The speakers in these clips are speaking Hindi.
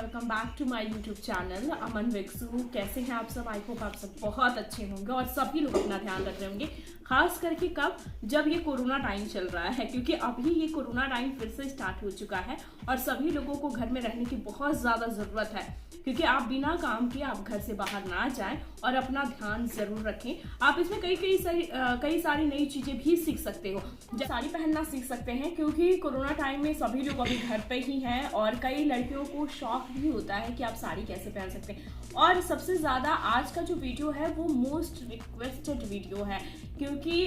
Welcome back to my YouTube channel Aman Viksu. कैसे हैं आप सब? आई होप आप सब बहुत अच्छे होंगे और सभी लोग अपना ध्यान रख रहे होंगे, खास करके कब, जब ये कोरोना टाइम चल रहा है, क्योंकि अभी ये कोरोना टाइम फिर से स्टार्ट हो चुका है और सभी लोगों को घर में रहने की बहुत ज़्यादा ज़रूरत है, क्योंकि आप बिना काम के आप घर से बाहर ना जाएं और अपना ध्यान जरूर रखें। आप इसमें कई सारी नई चीज़ें भी सीख सकते हो। साड़ी पहनना सीख सकते हैं, क्योंकि कोरोना टाइम में सभी लोग अभी घर पे ही हैं और कई लड़कियों को शौक भी होता है कि आप साड़ी कैसे पहन सकते हैं। और सबसे ज़्यादा आज का जो वीडियो है वो मोस्ट रिक्वेस्टेड वीडियो है, क्योंकि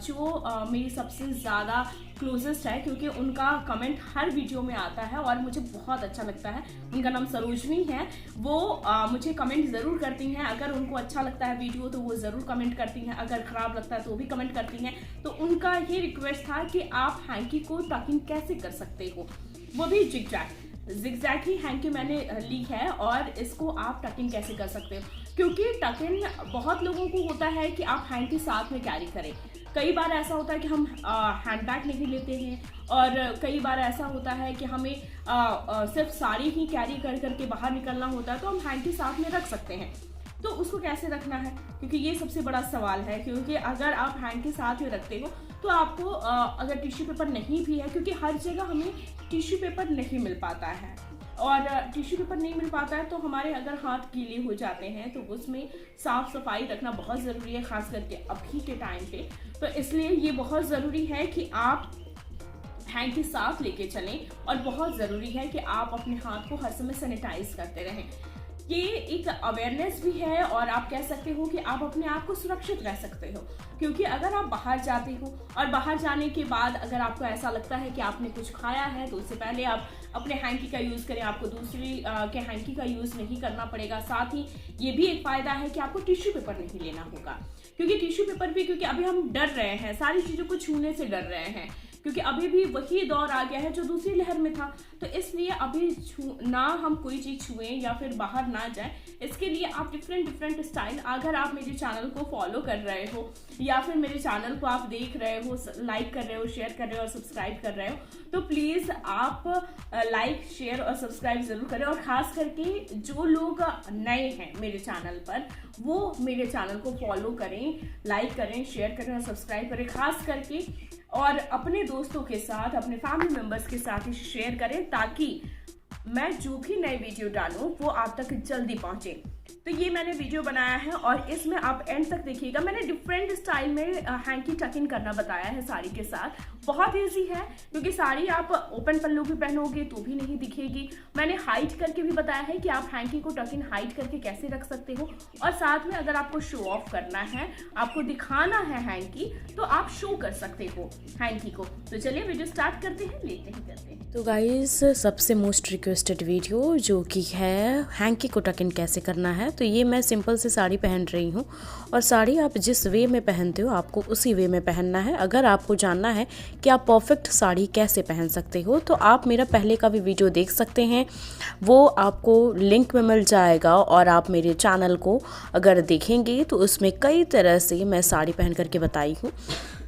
जो मेरी सबसे ज़्यादा क्लोजेस्ट है, क्योंकि उनका कमेंट हर वीडियो में आता है और मुझे बहुत अच्छा लगता है। उनका नाम सरोजनी है। वो मुझे कमेंट ज़रूर करती हैं। अगर उनको अच्छा लगता है वीडियो तो वो ज़रूर कमेंट करती हैं, अगर ख़राब लगता है तो भी कमेंट करती हैं। तो उनका ये रिक्वेस्ट था कि आप हैंकी को टकिंग कैसे कर सकते हो, वो भी जिगजैग ही हैंकी मैंने ली है और इसको आप टकिंग कैसे कर सकते हो, क्योंकि टकिंग बहुत लोगों को होता है कि आप हैंकी साथ में कैरी करें। कई बार ऐसा होता है कि हम हैंडबैग नहीं लेते हैं और कई बार ऐसा होता है कि हमें सिर्फ साड़ी ही कैरी कर करके बाहर निकलना होता है, तो हम हैंकी साथ में रख सकते हैं। तो उसको कैसे रखना है, क्योंकि ये सबसे बड़ा सवाल है। क्योंकि अगर आप हैंकी साथ में रखते हो तो आपको अगर टिश्यू पेपर नहीं भी है, क्योंकि हर जगह हमें टिश्यू पेपर नहीं मिल पाता है और टिश्यू पेपर नहीं मिल पाता है तो हमारे अगर हाथ गीले हो जाते हैं तो उसमें साफ सफाई रखना बहुत ज़रूरी है, खास करके अभी के टाइम पे। तो इसलिए ये बहुत ज़रूरी है कि आप हैंकी साथ लेके चलें और बहुत ज़रूरी है कि आप अपने हाथ को हर समय सैनिटाइज करते रहें। ये एक अवेयरनेस भी है और आप कह सकते हो कि आप अपने आप को सुरक्षित रह सकते हो, क्योंकि अगर आप बाहर जाते हो और बाहर जाने के बाद अगर आपको ऐसा लगता है कि आपने कुछ खाया है तो उससे पहले आप अपने हैंकी का यूज़ करें, आपको दूसरी के हैंकी का यूज़ नहीं करना पड़ेगा। साथ ही ये भी एक फ़ायदा है कि आपको टिश्यू पेपर नहीं लेना होगा, क्योंकि टिश्यू पेपर भी, क्योंकि अभी हम डर रहे हैं, सारी चीज़ों को छूने से डर रहे हैं, क्योंकि अभी भी वही दौर आ गया है जो दूसरी लहर में था। तो इसलिए अभी ना हम कोई चीज़ छुएं या फिर बाहर ना जाएं, इसके लिए आप डिफरेंट स्टाइल, अगर आप मेरे चैनल को फॉलो कर रहे हो या फिर मेरे चैनल को आप देख रहे हो, लाइक कर रहे हो, शेयर कर रहे हो और सब्सक्राइब कर रहे हो, तो प्लीज़ आप लाइक, शेयर और सब्सक्राइब ज़रूर करें। और ख़ास करके जो लोग नए हैं मेरे चैनल पर, वो मेरे चैनल को फॉलो करें, लाइक करें, शेयर करें और सब्सक्राइब करें, खास करके, और अपने दोस्तों के साथ, अपने फैमिली मेम्बर्स के साथ ही शेयर करें, ताकि मैं जो भी नए वीडियो डालूं वो आप तक जल्दी पहुंचे। तो ये मैंने वीडियो बनाया है और इसमें आप एंड तक देखिएगा। मैंने डिफरेंट स्टाइल में हैंकी टकिंग करना बताया है साड़ी के साथ। बहुत इजी है, क्योंकि साड़ी आप ओपन पल्लू भी पहनोगे तो भी नहीं दिखेगी। मैंने हाइट करके भी बताया है कि आप हैंकी को टकिंग हाइट करके कैसे रख सकते हो, और साथ में अगर आपको शो ऑफ करना है, आपको दिखाना है हैंकी, तो आप शो कर सकते हो हैंकी को। तो चलिए वीडियो स्टार्ट करते हैं, करते हैं। तो गाइस, सबसे मोस्ट रिक्वेस्टेड वीडियो जो कि है हैंकी को टकिंग कैसे करना है। तो ये मैं सिंपल से साड़ी पहन रही हूँ और साड़ी आप जिस वे में पहनते हो आपको उसी वे में पहनना है। अगर आपको जानना है कि आप परफेक्ट साड़ी कैसे पहन सकते हो तो आप मेरा पहले का भी वीडियो देख सकते हैं, वो आपको लिंक में मिल जाएगा। और आप मेरे चैनल को अगर देखेंगे तो उसमें कई तरह से मैं साड़ी पहन करके बताई हूँ।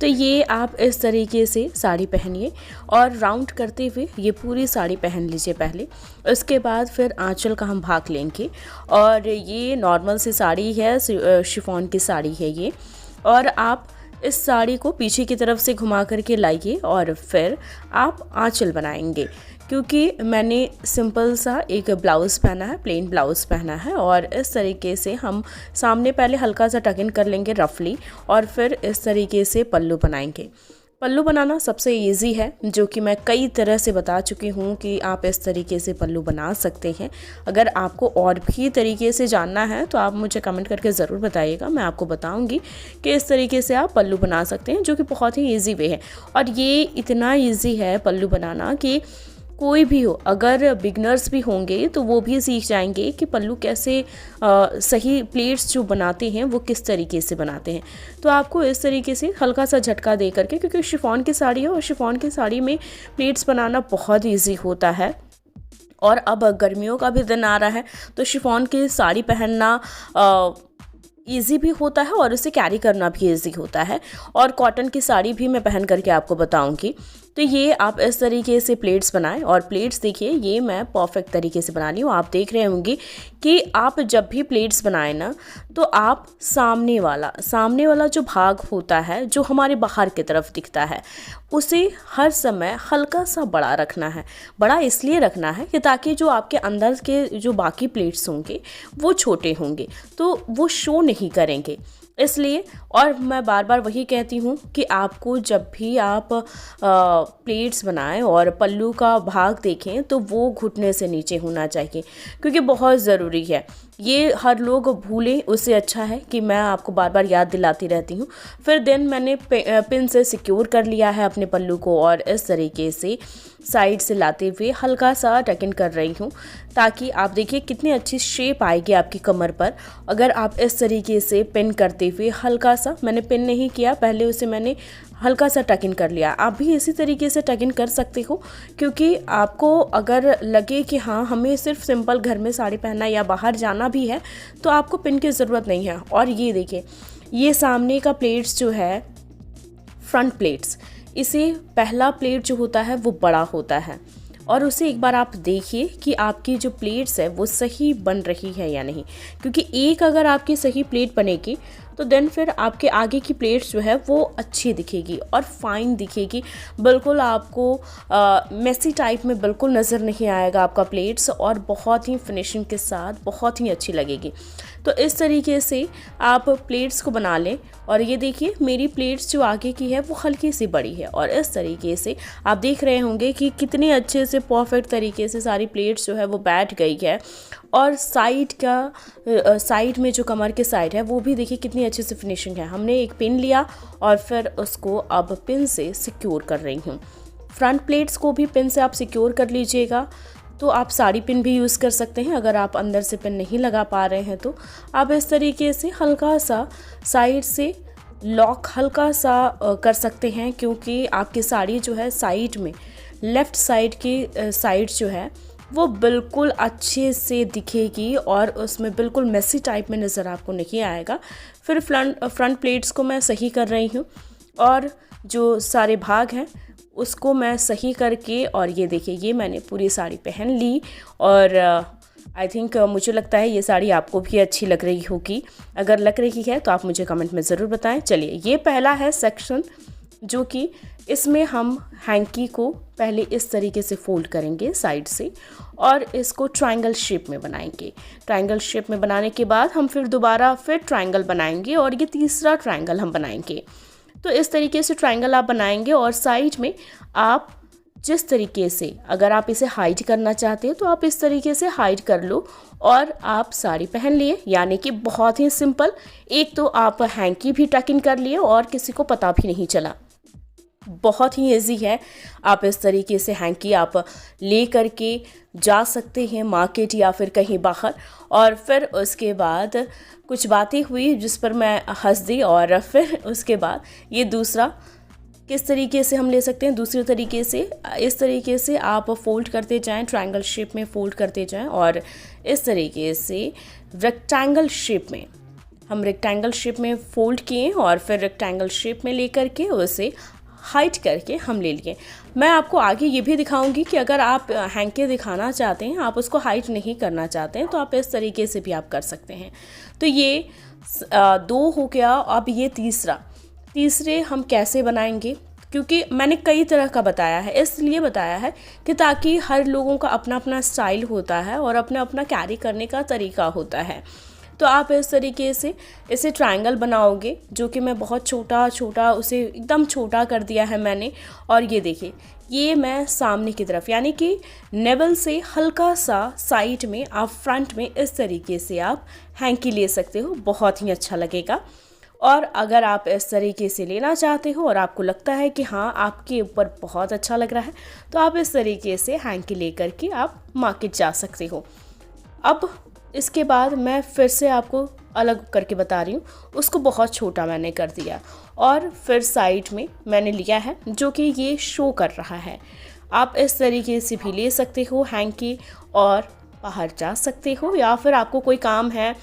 तो ये आप इस तरीके से साड़ी पहनिए और राउंड करते हुए ये पूरी साड़ी पहन लीजिए पहले। उसके बाद फिर आंचल का हम भाग लेंगे और ये नॉर्मल सी साड़ी है, शिफॉन की साड़ी है ये। और आप इस साड़ी को पीछे की तरफ से घुमा करके लाइए और फिर आप आंचल बनाएंगे, क्योंकि मैंने सिंपल सा एक ब्लाउज़ पहना है, प्लेन ब्लाउज़ पहना है। और इस तरीके से हम सामने पहले हल्का सा टक इन कर लेंगे रफली और फिर इस तरीके से पल्लू बनाएंगे। पल्लू बनाना सबसे इजी है, जो कि मैं कई तरह से बता चुकी हूँ कि आप इस तरीके से पल्लू बना सकते हैं। अगर आपको और भी तरीके से जानना है तो आप मुझे कमेंट करके ज़रूर बताइएगा, मैं आपको बताऊँगी कि इस तरीके से आप पल्लू बना सकते हैं, जो कि बहुत ही ईजी वे है। और ये इतना ईजी है पल्लू बनाना कि कोई भी हो, अगर बिगनर्स भी होंगे तो वो भी सीख जाएंगे कि पल्लू कैसे सही प्लेट्स जो बनाते हैं वो किस तरीके से बनाते हैं। तो आपको इस तरीके से हल्का सा झटका दे करके, क्योंकि शिफॉन की साड़ी है और शिफॉन की साड़ी में प्लेट्स बनाना बहुत ईजी होता है। और अब गर्मियों का भी दिन आ रहा है तो शिफॉन की साड़ी पहनना ईजी भी होता है और उसे कैरी करना भी ईजी होता है। और कॉटन की साड़ी भी मैं पहन करके आपको बताऊंगी। तो ये आप इस तरीके से प्लेट्स बनाएं। और प्लेट्स देखिए ये मैं परफेक्ट तरीके से बना ली हूँ। आप देख रहे होंगे कि आप जब भी प्लेट्स बनाएं ना, तो आप सामने वाला जो भाग होता है जो हमारे बाहर की तरफ दिखता है, उसे हर समय हल्का सा बड़ा रखना है। बड़ा इसलिए रखना है कि ताकि जो आपके अंदर के जो बाकी प्लेट्स होंगे वो छोटे होंगे, तो वो शो नहीं करेंगे इसलिए। और मैं बार बार वही कहती हूँ कि आपको जब भी आप प्लेट्स बनाएं और पल्लू का भाग देखें तो वो घुटने से नीचे होना चाहिए, क्योंकि बहुत ज़रूरी है। ये हर लोग भूलें, उससे अच्छा है कि मैं आपको बार बार याद दिलाती रहती हूँ। फिर देन मैंने पिन से सिक्योर कर लिया है अपने पल्लू को, और इस तरीके से साइड से लाते हुए हल्का सा टक इन कर रही हूँ, ताकि आप देखिए कितनी अच्छी शेप आएगी आपकी कमर पर अगर आप इस तरीके से पिन करते हुए हल्का सा, मैंने पिन नहीं किया पहले, उसे मैंने हल्का सा टक इन कर लिया। आप भी इसी तरीके से टक इन कर सकते हो, क्योंकि आपको अगर लगे कि हाँ हमें सिर्फ सिंपल घर में साड़ी पहनना या बाहर जाना भी है तो आपको पिन की ज़रूरत नहीं है। और ये देखिए ये सामने का प्लेट्स जो है फ्रंट प्लेट्स, इसे पहला प्लेट जो होता है वो बड़ा होता है, और उसे एक बार आप देखिए कि आपकी जो प्लेट्स है वो सही बन रही है या नहीं। क्योंकि एक अगर आपकी सही प्लेट बनेगी तो देन फिर आपके आगे की प्लेट्स जो है वो अच्छी दिखेगी और फाइन दिखेगी। बिल्कुल आपको मेसी टाइप में बिल्कुल नज़र नहीं आएगा आपका प्लेट्स, और बहुत ही फिनिशिंग के साथ बहुत ही अच्छी लगेगी। तो इस तरीके से आप प्लेट्स को बना लें। और ये देखिए मेरी प्लेट्स जो आगे की है वो हल्की सी बड़ी है, और इस तरीके से आप देख रहे होंगे कि कितने अच्छे से परफेक्ट तरीके से सारी प्लेट्स जो है वो बैठ गई है। और साइड में जो कमर के साइड है वो भी देखिए कितनी अच्छे से फिनिशिंग है। हमने एक पिन लिया और फिर उसको अब पिन से सिक्योर कर रही हूँ। फ्रंट प्लेट्स को भी पिन से आप सिक्योर कर लीजिएगा। तो आप साड़ी पिन भी यूज़ कर सकते हैं, अगर आप अंदर से पिन नहीं लगा पा रहे हैं तो आप इस तरीके से हल्का सा साइड से लॉक हल्का सा कर सकते हैं, क्योंकि आपकी साड़ी जो है साइड में लेफ़्ट साइड की साइड जो है वो बिल्कुल अच्छे से दिखेगी और उसमें बिल्कुल मेसी टाइप में नज़र आपको नहीं आएगा। फिर फ्रंट प्लेट्स को मैं सही कर रही हूँ, और जो सारे भाग हैं उसको मैं सही करके, और ये देखिए ये मैंने पूरी साड़ी पहन ली। और आई थिंक मुझे लगता है ये साड़ी आपको भी अच्छी लग रही होगी। अगर लग रही है तो आप मुझे कमेंट में ज़रूर बताएं। चलिए ये पहला है सेक्शन, जो कि इसमें हम हैंकी को पहले इस तरीके से फोल्ड करेंगे साइड से, और इसको ट्रायंगल शेप में बनाएंगे। ट्रायंगल शेप में बनाने के बाद हम फिर दोबारा ट्रायंगल बनाएंगे, और ये तीसरा ट्रायंगल हम बनाएंगे। तो इस तरीके से ट्रायंगल आप बनाएंगे, और साइड में आप जिस तरीके से, अगर आप इसे हाइड करना चाहते हैं तो आप इस तरीके से हाइड कर लो, और आप साड़ी पहन लिए। यानी कि बहुत ही सिंपल, एक तो आप हैंकी भी टक इन कर लिए और किसी को पता भी नहीं चला। बहुत ही इजी है। आप इस तरीके से हैंकी आप ले करके जा सकते हैं मार्केट या फिर कहीं बाहर। और फिर उसके बाद कुछ बातें हुई जिस पर मैं हंस दी, और फिर उसके बाद ये दूसरा किस तरीके से हम ले सकते हैं। दूसरे तरीके से इस तरीके से आप फोल्ड करते जाएं, ट्रायंगल शेप में फोल्ड करते जाएं, और इस तरीके से रेक्टेंगल शेप में हम रेक्टेंगल शेप में फोल्ड किए, और फिर रेक्टेंगल शेप में लेकर के उसे हाइट करके हम ले लिए। मैं आपको आगे ये भी दिखाऊंगी कि अगर आप हैंकी दिखाना चाहते हैं, आप उसको हाइट नहीं करना चाहते हैं, तो आप इस तरीके से भी आप कर सकते हैं। तो ये 2 हो गया। अब ये तीसरे हम कैसे बनाएंगे, क्योंकि मैंने कई तरह का बताया है, इसलिए बताया है कि ताकि हर लोगों का अपना अपना स्टाइल होता है और अपना अपना कैरी करने का तरीका होता है। तो आप इस तरीके से इसे ट्रायंगल बनाओगे, जो कि मैं बहुत छोटा उसे एकदम छोटा कर दिया है मैंने। और ये देखिए ये मैं सामने की तरफ, यानी कि नेवल से हल्का सा साइड में आप फ्रंट में इस तरीके से आप हैंकी ले सकते हो, बहुत ही अच्छा लगेगा। और अगर आप इस तरीके से लेना चाहते हो और आपको लगता है कि हाँ आपके ऊपर बहुत अच्छा लग रहा है, तो आप इस तरीके से हैंकी ले करके आप मार्केट जा सकते हो। अब इसके बाद मैं फिर से आपको अलग करके बता रही हूँ, उसको बहुत छोटा मैंने कर दिया, और फिर साइड में मैंने लिया है जो कि ये शो कर रहा है। आप इस तरीके से भी ले सकते हो हैंकी और बाहर जा सकते हो, या फिर आपको कोई काम है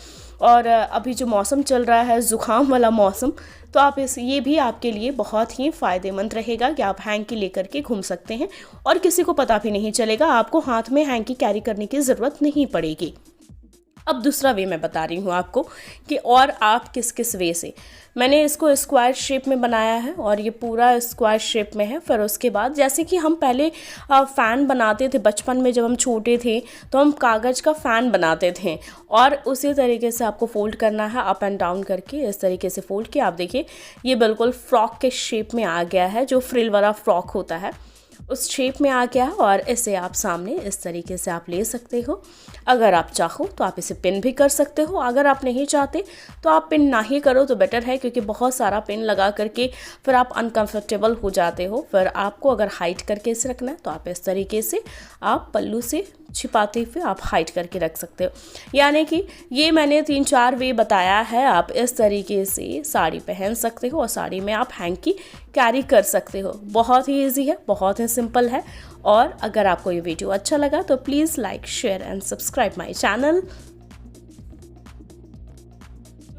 और अभी जो मौसम चल रहा है ज़ुकाम वाला मौसम, तो आप ये भी आपके लिए बहुत ही फ़ायदेमंद रहेगा कि आप हैंकी लेकर के घूम सकते हैं और किसी को पता भी नहीं चलेगा, आपको हाथ में हैंकी कैरी करने की ज़रूरत नहीं पड़ेगी। अब दूसरा वे मैं बता रही हूँ आपको कि और आप किस किस वे से। मैंने इसको स्क्वायर शेप में बनाया है और ये पूरा स्क्वायर शेप में है। फिर उसके बाद जैसे कि हम पहले फ़ैन बनाते थे बचपन में, जब हम छोटे थे तो हम कागज़ का फ़ैन बनाते थे और उसी तरीके से आपको फ़ोल्ड करना है, अप एंड डाउन करके इस तरीके से फ़ोल्ड किया। आप देखिए ये बिल्कुल फ्रॉक के शेप में आ गया है, जो फ्रिल वाला फ्रॉक होता है उस शेप में आ गया है। और इसे आप सामने इस तरीके से आप ले सकते हो। अगर आप चाहो तो आप इसे पिन भी कर सकते हो, अगर आप नहीं चाहते तो आप पिन ना ही करो तो बेटर है, क्योंकि बहुत सारा पिन लगा करके फिर आप अनकंफर्टेबल हो जाते हो। फिर आपको अगर हाइड करके इसे रखना है तो आप इस तरीके से आप पल्लू से छिपाते हुए आप हाइड करके रख सकते हो। यानी कि ये मैंने 3-4 वे बताया है, आप इस तरीके से साड़ी पहन सकते हो और साड़ी में आप हैंकी कैरी कर सकते हो। बहुत ही इजी है, बहुत ही सिंपल है। और अगर आपको ये वीडियो अच्छा लगा तो please like, share and subscribe my channel.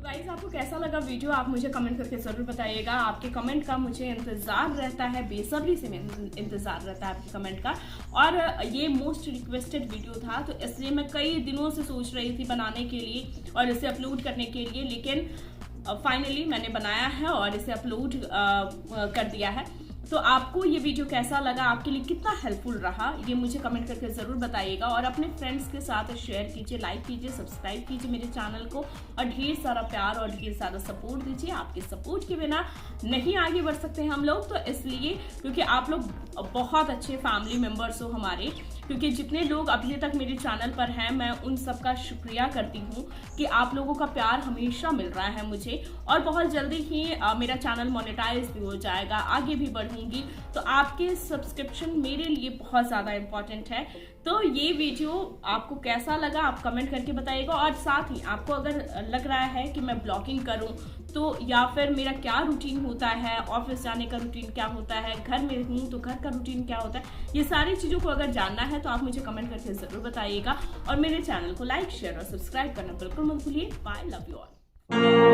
Guys, आपको कैसा लगा वीडियो आप मुझे कमेंट करके ज़रूर बताइएगा। आपके कमेंट का मुझे इंतज़ार रहता है, बेसब्री से इंतज़ार रहता है आपके कमेंट का। और ये मोस्ट रिक्वेस्टेड वीडियो था, तो इसलिए मैं कई दिनों से सोच रही थी बनाने के लिए और इसे अपलोड करने के लिए, लेकिन फाइनली मैंने बनाया है और इसे अपलोड कर दिया है। तो आपको ये वीडियो कैसा लगा, आपके लिए कितना हेल्पफुल रहा, ये मुझे कमेंट करके ज़रूर बताइएगा। और अपने फ्रेंड्स के साथ शेयर कीजिए, लाइक कीजिए, सब्सक्राइब कीजिए मेरे चैनल को और ढेर सारा प्यार और ढेर सारा सपोर्ट दीजिए। आपके सपोर्ट के बिना नहीं आगे बढ़ सकते हम लोग, तो इसलिए क्योंकि आप लोग बहुत अच्छे फैमिली मेम्बर्स हो हमारे, क्योंकि जितने लोग अभी तक मेरे चैनल पर हैं मैं उन सब का शुक्रिया करती हूँ कि आप लोगों का प्यार हमेशा मिल रहा है मुझे। और बहुत जल्दी ही मेरा चैनल मोनेटाइज भी हो जाएगा, आगे भी बढ़ूंगी, तो आपके सब्सक्रिप्शन मेरे लिए बहुत ज़्यादा इम्पॉर्टेंट है। तो ये वीडियो आपको कैसा लगा आप कमेंट करके बताइएगा। और साथ ही आपको अगर लग रहा है कि मैं ब्लॉगिंग करूं तो, या फिर मेरा क्या रूटीन होता है, ऑफिस जाने का रूटीन क्या होता है, घर में हूँ तो घर का रूटीन क्या होता है, ये सारी चीज़ों को अगर जानना है तो आप मुझे कमेंट करके ज़रूर बताइएगा। और मेरे चैनल को लाइक, शेयर और सब्सक्राइब करना बिल्कुल मत भूलिए। Bye, love you all.